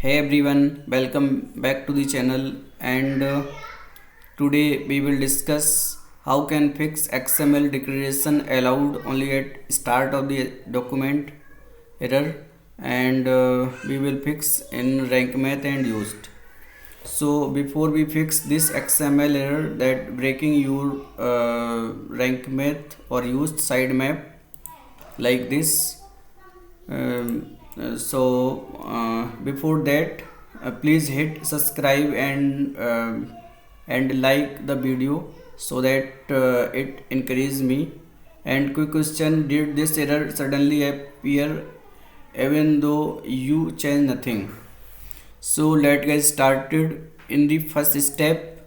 Hey everyone, welcome back to the channel and today we will discuss how can fix XML declaration allowed only at start of the document error and we will fix in rank math and used. So before we fix this XML error that breaking your rank math or used side map like this before that please hit subscribe and like the video so that it encourages me. And quick question, did this error suddenly appear even though you change nothing? So let's get started. In the first step,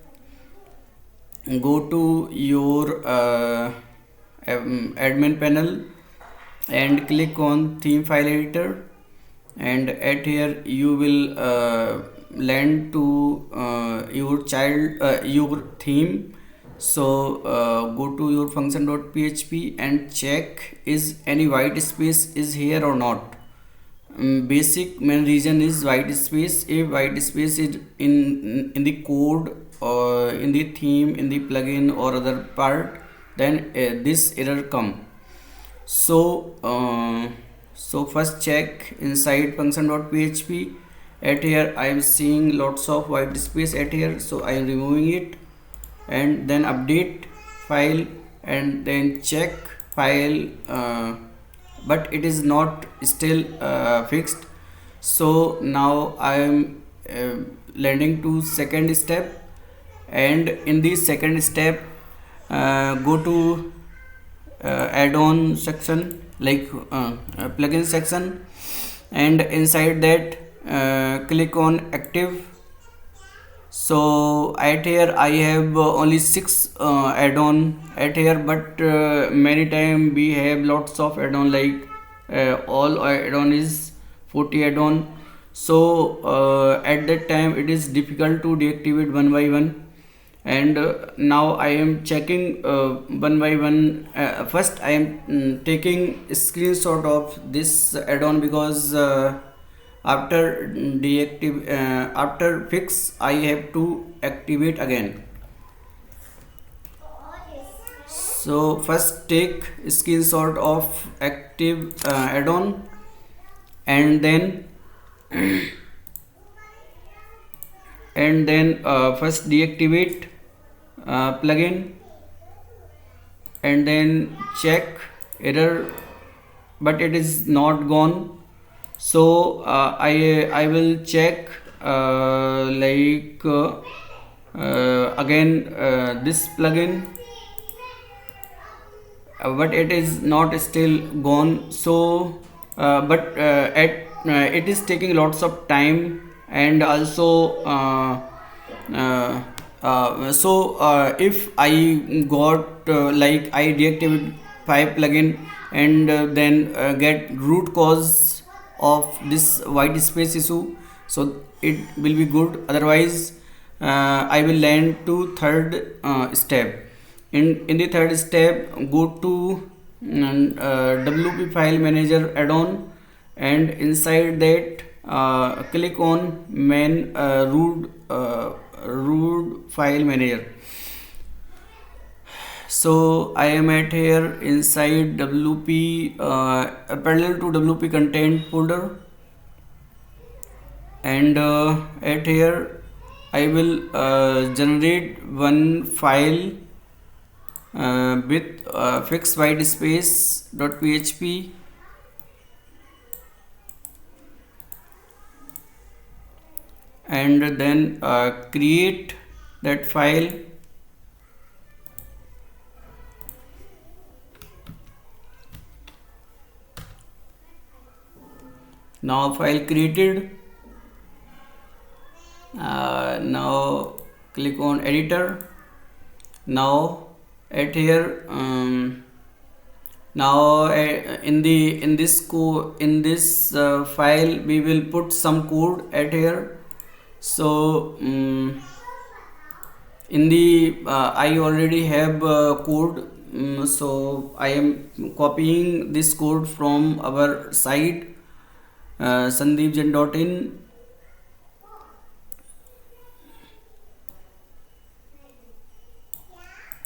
go to your admin panel and click on theme file editor, and at here you will land to your theme. So go to your function.php and check is any white space is here or not. Basic main reason is white space. If white space is in the code or in the theme, in the plugin or other part, then this error come. So first check inside function.php. At here I am seeing lots of white space at here, so I am removing it, and then update file and then check file, but it is not still fixed. So now I am landing to second step, and in the second step go to add-on section like plugin section, and inside that click on active. So at here I have only 6 add-on at here, but many time we have lots of add-on, like all add-on is 40 add-on. So at that time it is difficult to deactivate one by one, and now I am checking one by one. First I am taking a screenshot of this add-on, because after after fix I have to activate again. So first take screenshot of active add-on, and then first deactivate plugin, and then check error, but it is not gone. So I will check again this plugin, but it is not still gone. So it is taking lots of time, and also if I got I deactivate 5 plugin and then get root cause of this white space issue, so it will be good. Otherwise I will land to third step. In the third step, go to WP file manager add-on, and inside that click on main root file manager. So I am at here inside WP parallel to WP content folder, and at here I will generate one file with fixed white space .php, and then create that file. Now file created. Now click on editor. Now at here now in this file we will put some code at here. So in the I already have code, so I am copying this code from our site sandeepjain.in,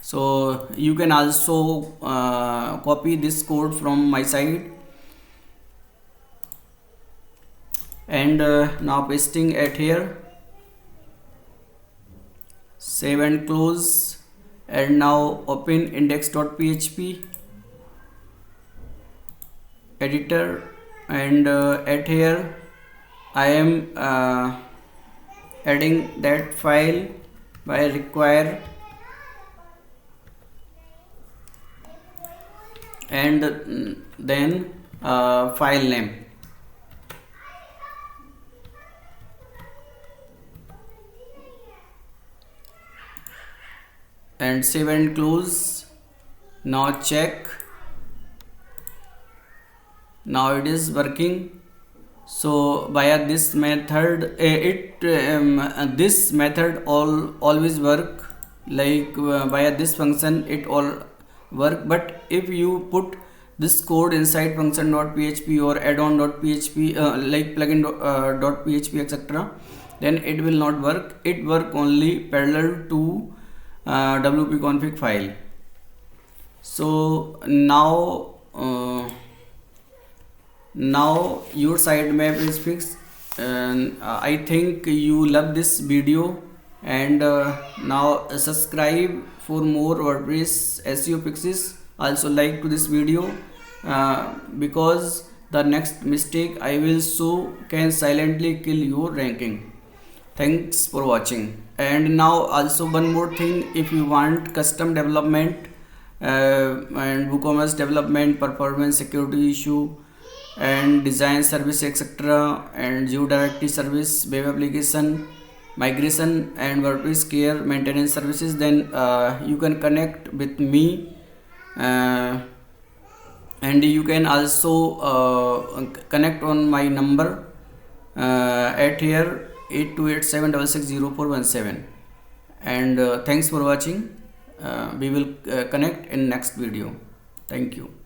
So you can also copy this code from my side, and now pasting at here, save and close, and now open index.php editor, and at here I am adding that file by require, and then file name, and save and close. Now check, now it is working. So via this method this method always work, like via this function it all work. But if you put this code inside function.php or addon.php like plugin.php etc., then it will not work. It work only parallel to wp-config file. So now your sitemap is fixed, and I think you love this video, and now subscribe for more WordPress SEO fixes. Also like to this video because the next mistake I will show can silently kill your ranking. Thanks for watching. And now also one more thing, if you want custom development and WooCommerce development, performance, security issue, and design service etc., and GeoDirectory service, web application migration, and WordPress care maintenance services, then you can connect with me, and you can also connect on my number at here 8287660417. And thanks for watching. We will connect in next video. Thank you.